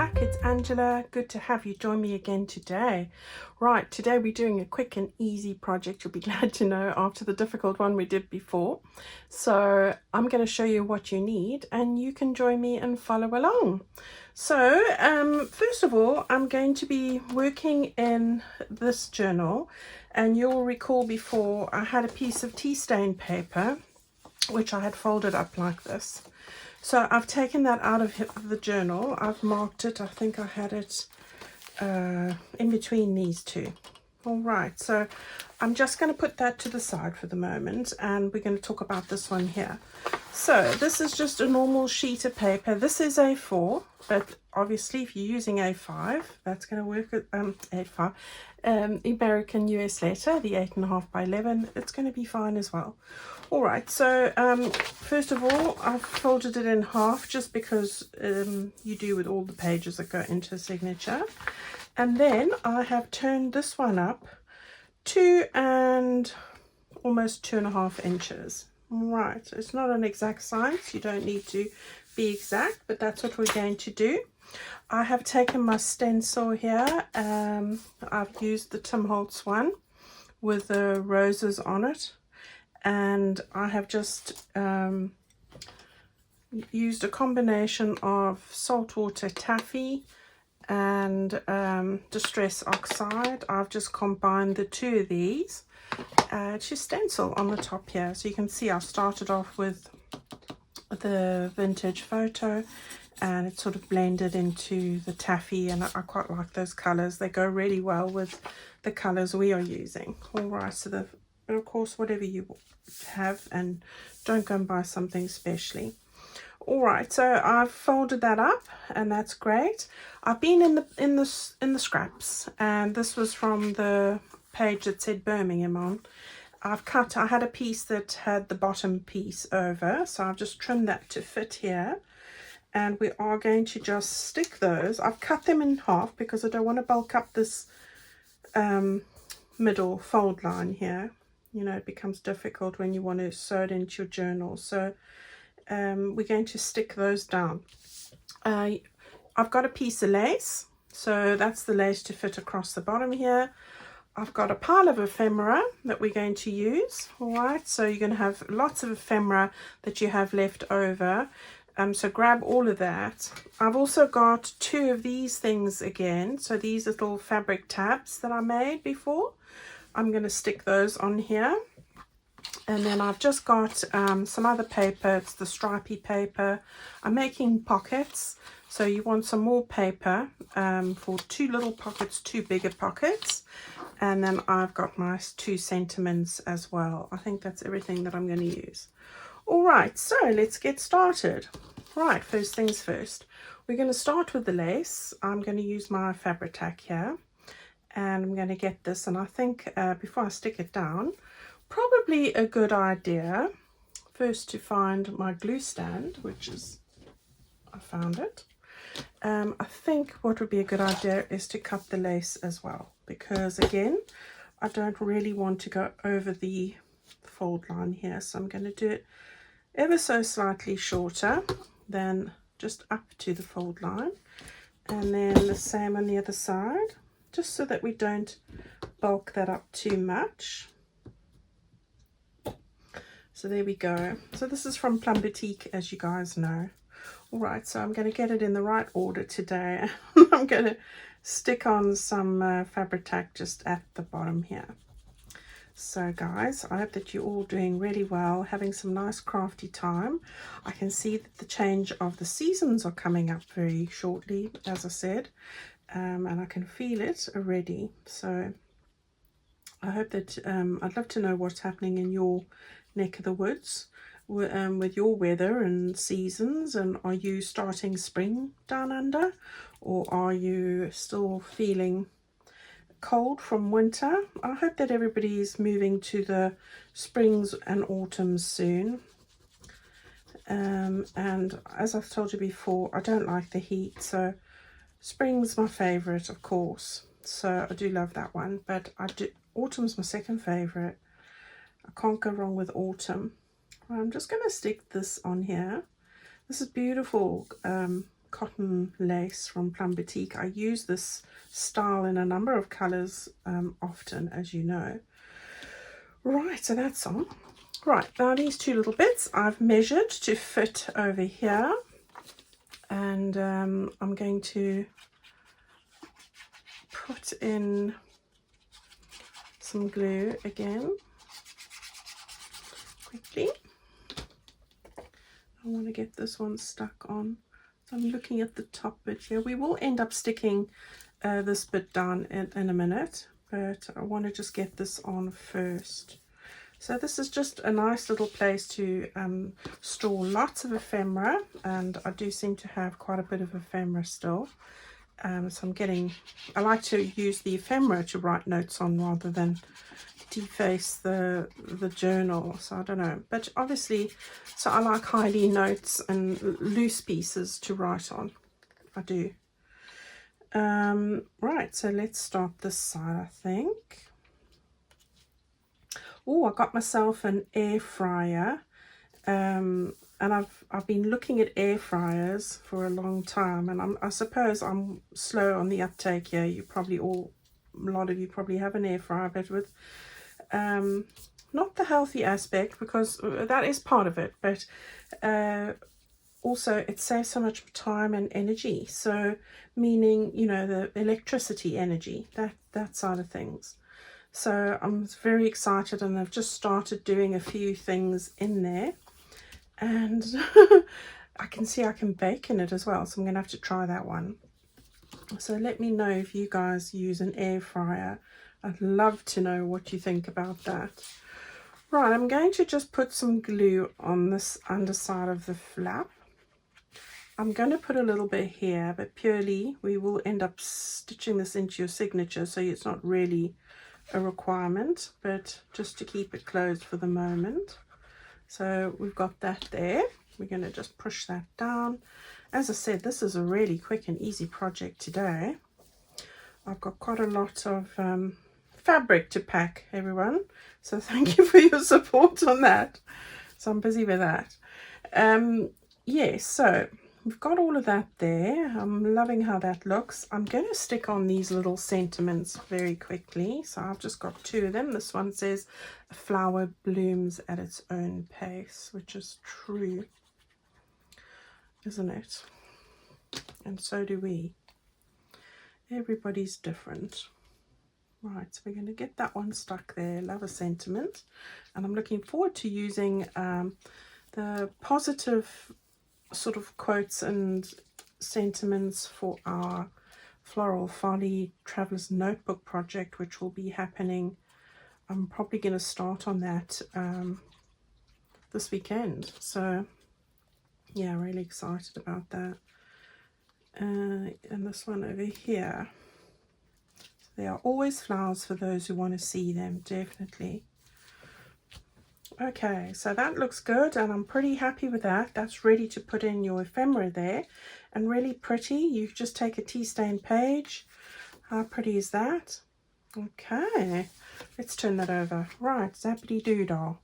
back, it's Angela. Good to have you join me again today. Right, today we're doing a quick and easy project, you'll be glad to know, after the difficult one we did before. So I'm going to show you what you need and you can join me and follow along. So first of all, I'm going to be working in this journal, and you'll recall before I had a piece of tea stain paper which I had folded up like this. So I've taken that out of the journal. I've marked it. I think I had it in between these two. All right, so I'm just going to put that to the side for the moment, and we're going to talk about this one here. So this is just a normal sheet of paper. This is A4, but obviously if you're using A5, that's going to work with A5. American US letter, the 8.5 by 11, it's going to be fine as well. All right, so first of all, I've folded it in half just because you do with all the pages that go into a signature. And then I have turned this one up 2 and almost 2.5 inches. Right, it's not an exact science, you don't need to be exact, but that's what we're going to do. I have taken my stencil here. I've used the Tim Holtz one with the roses on it, and I have just used a combination of saltwater taffy and distress oxide. I've just combined the two of these to stencil on the top here. So you can see I started off with the vintage photo, and it sort of blended into the taffy, and I quite like those colors. They go really well with the colors we are using. All right, so of course whatever you have, and don't go and buy something specially. All right, so I've folded that up, and that's great. I've been in the scraps, and this was from the page that said Birmingham on. I had a piece that had the bottom piece over, so I've just trimmed that to fit here, and we are going to just stick those. I've cut them in half because I don't want to bulk up this middle fold line here. You know, it becomes difficult when you want to sew it into your journal. So we're going to stick those down. I've got a piece of lace, so that's the lace to fit across the bottom here. I've got a pile of ephemera that we're going to use. All right, so you're going to have lots of ephemera that you have left over. So grab all of that. I've also got 2 of these things again. So these little fabric tabs that I made before, I'm going to stick those on here. And then I've just got some other paper. It's the stripy paper. I'm making pockets, so you want some more paper for 2 little pockets, 2 bigger pockets. And then I've got my 2 sentiments as well. I think that's everything that I'm going to use. All right, so let's get started. Right, first things first. We're going to start with the lace. I'm going to use my Fabri-Tac here, and I'm going to get this. And I think before I stick it down, probably a good idea first to find my glue stand, which is, I found it. I think what would be a good idea is to cut the lace as well, because again, I don't really want to go over the fold line here, so I'm going to do it ever so slightly shorter than just up to the fold line, and then the same on the other side, just so that we don't bulk that up too much. So there we go. So this is from Plum Boutique, as you guys know. All right, so I'm going to get it in the right order today. I'm going to stick on some Fabri-Tac just at the bottom here. So guys, I hope that you're all doing really well, having some nice crafty time. I can see that the change of the seasons are coming up very shortly, as I said, and I can feel it already. So I hope that I'd love to know what's happening in your neck of the woods with your weather and seasons. And are you starting spring down under, or are you still feeling cold from winter? I hope that everybody's moving to the springs and autumns soon. And as I've told you before, I don't like the heat, so spring's my favorite, of course. So I do love that one, but autumn's my second favorite. I can't go wrong with autumn. I'm just going to stick this on here. This is beautiful cotton lace from Plum Boutique. I use this style in a number of colors often, as you know. Right, so that's on. Right, now these two little bits I've measured to fit over here, and I'm going to put in some glue again quickly. I want to get this one stuck on. So I'm looking at the top bit here. We will end up sticking this bit down in a minute, but I want to just get this on first. So this is just a nice little place to store lots of ephemera, and I do seem to have quite a bit of ephemera still. So I like to use the ephemera to write notes on rather than deface the journal. So I don't know, but obviously, so I like highly notes and loose pieces to write on. I do. Right, so let's start this side, I think. Oh, I got myself an air fryer, and I've been looking at air fryers for a long time, and I suppose I'm slow on the uptake here. A lot of you probably have an air fryer, but with not the healthy aspect, because that is part of it, but also it saves so much time and energy. So meaning, you know, the electricity energy, that side of things. So I'm very excited, and I've just started doing a few things in there, and I can see I can bake in it as well, so I'm gonna have to try that one. So let me know if you guys use an air fryer. I'd love to know what you think about that. Right, I'm going to just put some glue on this underside of the flap. I'm going to put a little bit here, but purely we will end up stitching this into your signature, so it's not really a requirement, but just to keep it closed for the moment. So we've got that there. We're going to just push that down. As I said, this is a really quick and easy project today. I've got quite a lot of fabric to pack, everyone, so thank you for your support on that. So I'm busy with that. Yes, so we've got all of that there. I'm loving how that looks. I'm going to stick on these little sentiments very quickly. So I've just got two of them. This one says a flower blooms at its own pace, which is true, isn't it? And so do we. Everybody's different. Right, so we're going to get that one stuck there. Love a sentiment. And I'm looking forward to using the positive sort of quotes and sentiments for our Floral Folly Traveler's Notebook project, which will be happening. I'm probably going to start on that this weekend. So yeah, really excited about that. And this one over here. There are always flowers for those who want to see them, definitely. Okay, so that looks good, and I'm pretty happy with that. That's ready to put in your ephemera there, and really pretty. You just take a tea stain page. How pretty is that? Okay, let's turn that over. Right, zappity doodah.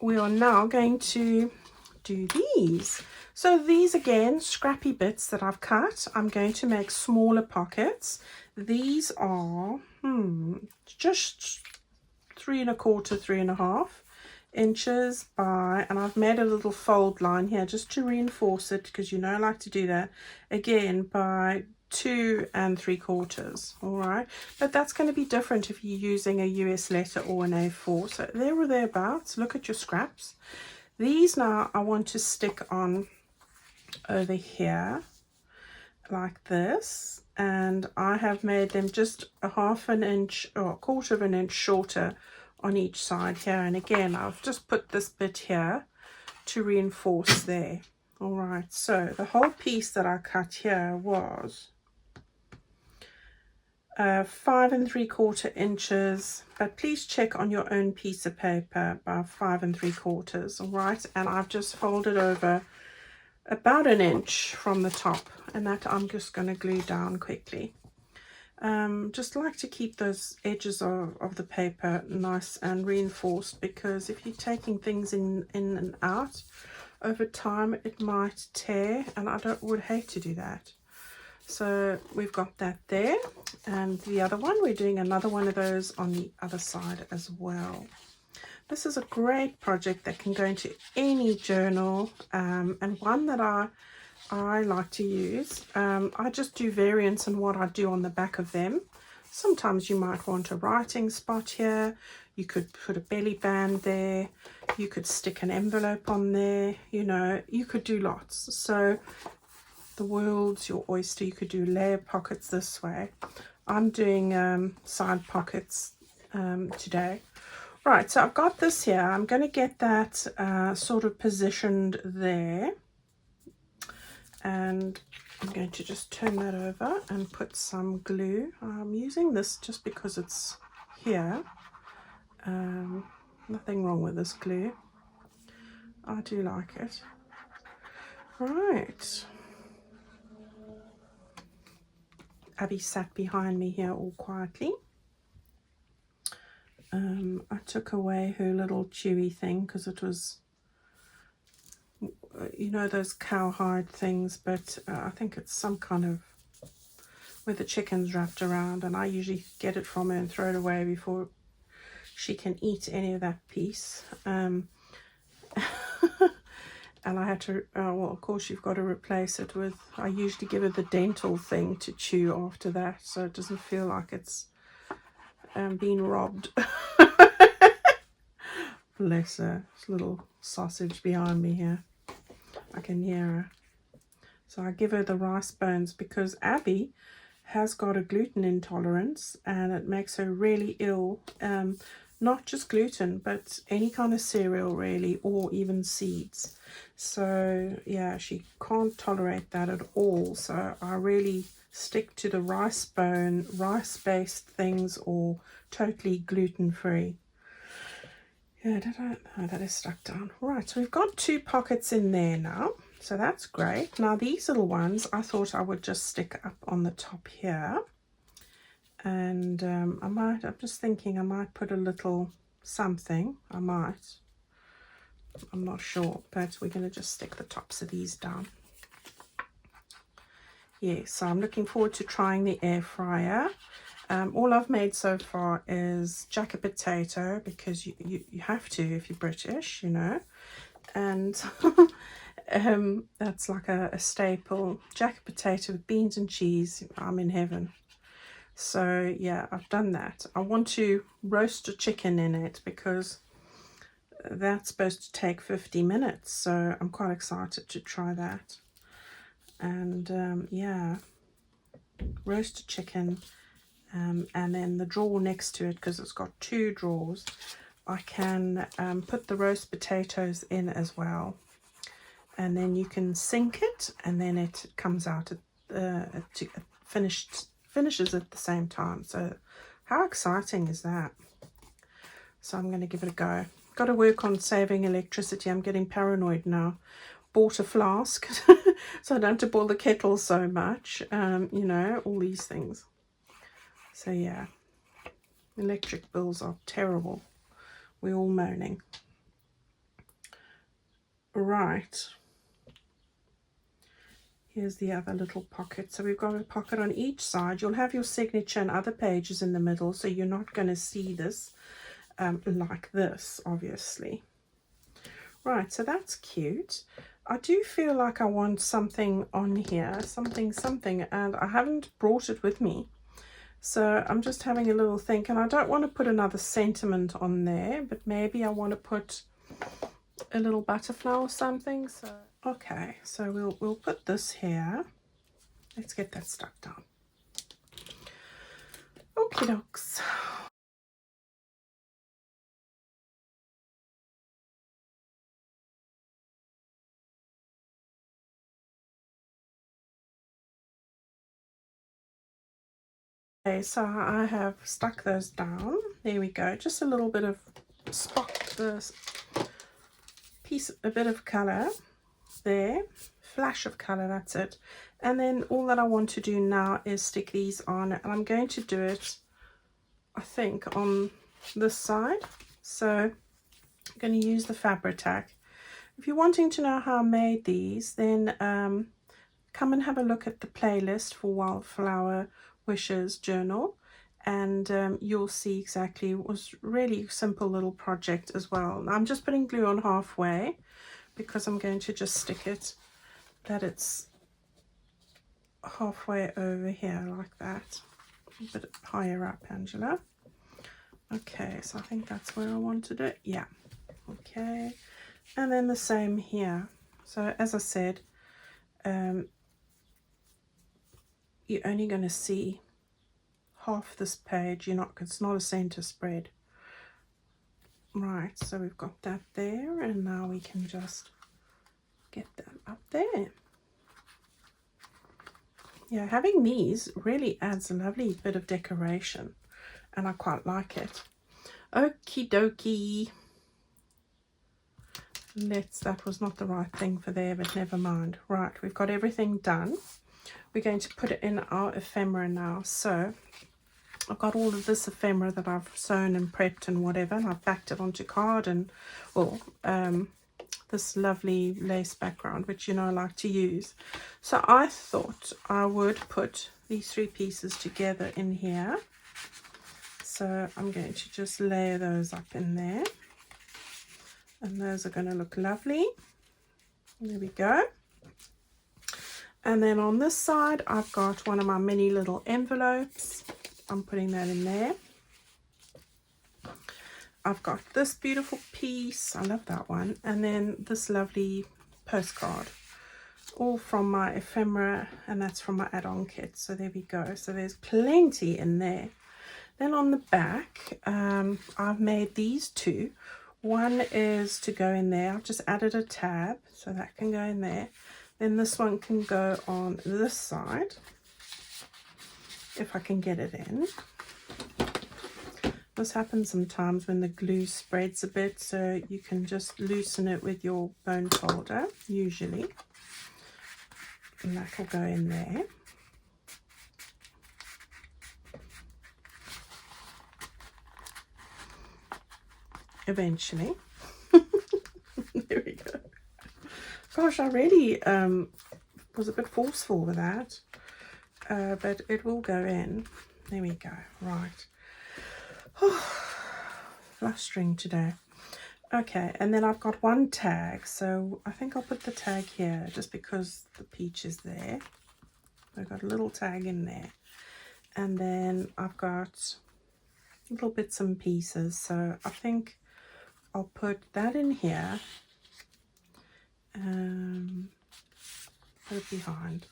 We are now going to do these. So these, again, scrappy bits that I've cut. I'm going to make smaller pockets. These are just 3 1/4, 3 1/2 inches by, and I've made a little fold line here just to reinforce it, because you know I like to do that, again by 2 3/4. All right, but that's going to be different if you're using a US letter or an A4. So there or thereabouts. Look at your scraps. These now I want to stick on over here like this, and I have made them just a 1/2 inch or 1/4 inch shorter on each side here. And again, I've just put this bit here to reinforce there. All right, so the whole piece that I cut here was 5 3/4 inches, but please check on your own piece of paper by 5 3/4. All right, and I've just folded over about 1 inch from the top, and that I'm just going to glue down quickly. Just like to keep those edges of the paper nice and reinforced, because if you're taking things in and out over time it might tear, and would hate to do that. So we've got that there, and the other one, we're doing another one of those on the other side as well. This is a great project that can go into any journal, and one that I like to use. I just do variants on what I do on the back of them. Sometimes you might want a writing spot here. You could put a belly band there. You could stick an envelope on there. You know, you could do lots. So the world's your oyster. You could do layer pockets this way. I'm doing side pockets today. Right, so I've got this here. I'm going to get that sort of positioned there. And I'm going to just turn that over and put some glue. I'm using this just because it's here. Nothing wrong with this glue. I do like it. Right. Abby sat behind me here all quietly. I took away her little chewy thing because it was, you know, those cowhide things, but I think it's some kind of, where the chicken's wrapped around, and I usually get it from her and throw it away before she can eat any of that piece. And I had to, well, of course you've got to replace it with, I usually give her the dental thing to chew after that, so it doesn't feel like it's been robbed. Bless her. This little sausage behind me here. I can hear her. So I give her the rice bones because Abby has got a gluten intolerance, and it makes her really ill. Not just gluten, but any kind of cereal really, or even seeds. So yeah, she can't tolerate that at all. So I really stick to the rice based things, or totally gluten-free. Yeah, no, that is stuck down. Right, so we've got 2 pockets in there now. So that's great. Now these little ones, I thought I would just stick up on the top here. And I'm just thinking I might put a little something. I'm not sure, but we're going to just stick the tops of these down. Yeah, so I'm looking forward to trying the air fryer. All I've made so far is jacket potato, because you have to if you're British, you know. And that's like a staple. Jacket potato with beans and cheese. I'm in heaven. So yeah, I've done that. I want to roast a chicken in it because that's supposed to take 50 minutes. So I'm quite excited to try that. And yeah, roast a chicken. And then the drawer next to it, because it's got 2 drawers, I can put the roast potatoes in as well. And then you can sink it, and then it comes out finishes at the same time. So how exciting is that? So I'm going to give it a go. Got to work on saving electricity. I'm getting paranoid now. Bought a flask so I don't have to boil the kettle so much. You know, all these things. So yeah, electric bills are terrible. We're all moaning. Right. Here's the other little pocket. So we've got a pocket on each side. You'll have your signature and other pages in the middle, so you're not going to see this like this, obviously. Right, so that's cute. I do feel like I want something on here, something, and I haven't brought it with me. So I'm just having a little think, and I don't want to put another sentiment on there, but maybe I want to put a little butterfly or something. So okay, so we'll put this here. Let's get that stuck down. Okie dokes. Okay, so I have stuck those down. There we go. Just a little bit of a bit of color there, flash of color, that's it. And then all that I want to do now is stick these on, and I'm going to do it, I think, on this side. So I'm going to use the Fabri-Tac. if you're wanting to know how I made these, then come and have a look at the playlist for Wildflower Wishes Journal, and you'll see exactly. It was really simple little project as well. Now I'm just putting glue on halfway because I'm going to just stick it that it's halfway over here like that, a bit higher up, Angela. Okay, so I think that's where I wanted it. Yeah, okay, and then the same here. So as I said, you're only going to see half this page. It's not a center spread. Right, so we've got that there, and now we can just get that up there. Yeah, having these really adds a lovely bit of decoration, and I quite like it. Okie dokie. That was not the right thing for there, but never mind. Right, we've got everything done. We're going to put it in our ephemera now. So I've got all of this ephemera that I've sewn and prepped and whatever, and I've backed it onto card, and this lovely lace background, which I like to use. So I thought I would put these 3 pieces together in here. So I'm going to just layer those up in there, and those are going to look lovely. There we go. And then on this side I've got one of my mini little envelopes. I'm putting that in there. I've got this beautiful piece, I love that one, and then this lovely postcard, all from my ephemera, and that's from my add-on kit. So there we go. So there's plenty in there. Then on the back, I've made these 2. One is to go in there. I've just added a tab, so that can go in there. Then this one can go on this side, if I can get it in. This happens sometimes when the glue spreads a bit, so you can just loosen it with your bone folder, usually. And that will go in there. Eventually. There we go. Gosh, I really was a bit forceful with that, but it will go in. There we go. Right. Flustering today. Okay, and then I've got one tag, so I think I'll put the tag here just because the peach is there. I've got a little tag in there, and then I've got little bits and pieces, so I think I'll put that in here, put it behind,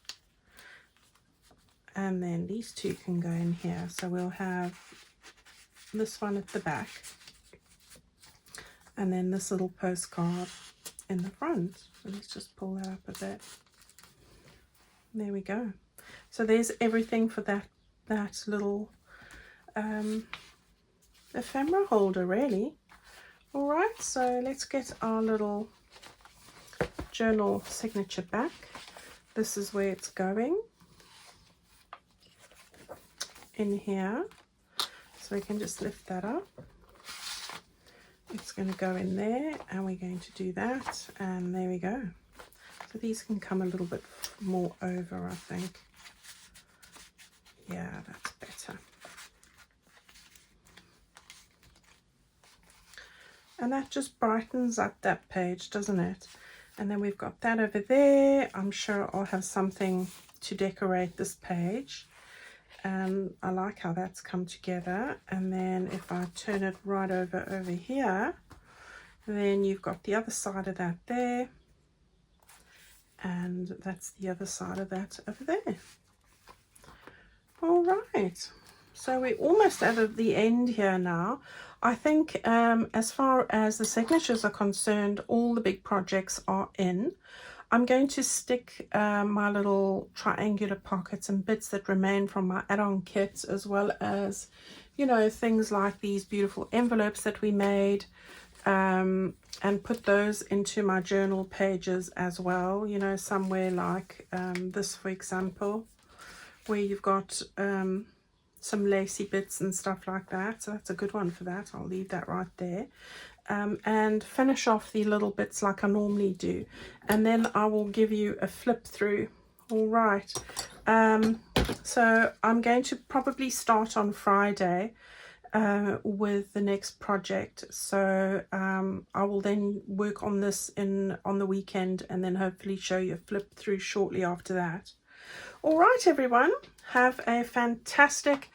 and then these 2 can go in here. So we'll have this one at the back, and then this little postcard in the front. So let's just pull that up a bit. There we go. So there's everything for that little ephemera holder, really. All right, so let's get our little journal signature back. This is where it's going, in here. So we can just lift that up. It's going to go in there, and we're going to do that, and there we go. So these can come a little bit more over, I think. Yeah, that's better. And that just brightens up that page, doesn't it? And then we've got that over there. I'm sure I'll have something to decorate this page. I like how that's come together. And then if I turn it right over here, then you've got the other side of that there, and that's the other side of that over there. All right, so we're almost at the end here now. I think as far as the signatures are concerned, all the big projects are in. I'm going to stick my little triangular pockets and bits that remain from my add-on kits, as well as, things like these beautiful envelopes that we made, and put those into my journal pages as well, somewhere like this, for example, where you've got some lacy bits and stuff like that. So that's a good one for that. I'll leave that right there. and finish off the little bits like I normally do, and then I will give you a flip through. All right, so I'm going to probably start on Friday with the next project, so I will then work on this on the weekend, and then hopefully show you a flip through shortly after that. All right, everyone, have a fantastic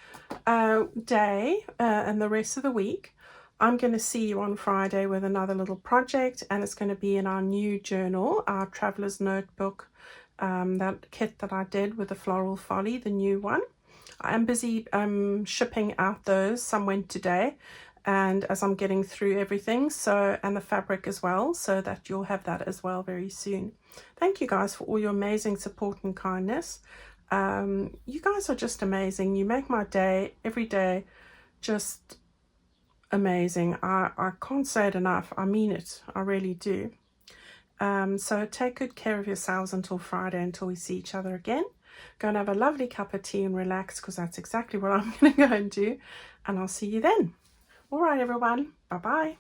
day and the rest of the week. I'm going to see you on Friday with another little project, and it's going to be in our new journal, our Traveler's Notebook, that kit that I did with the Floral Folly, the new one. I am busy shipping out those. Some went today, and as I'm getting through everything, so, and the fabric as well, so that you'll have that as well very soon. Thank you guys for all your amazing support and kindness. You guys are just amazing. You make my day, every day, just amazing. I can't say it enough. I mean it. I really do. So take good care of yourselves until Friday, until we see each other again. Go and have a lovely cup of tea and relax, because that's exactly what I'm going to go and do. And I'll see you then. All right, everyone. Bye-bye.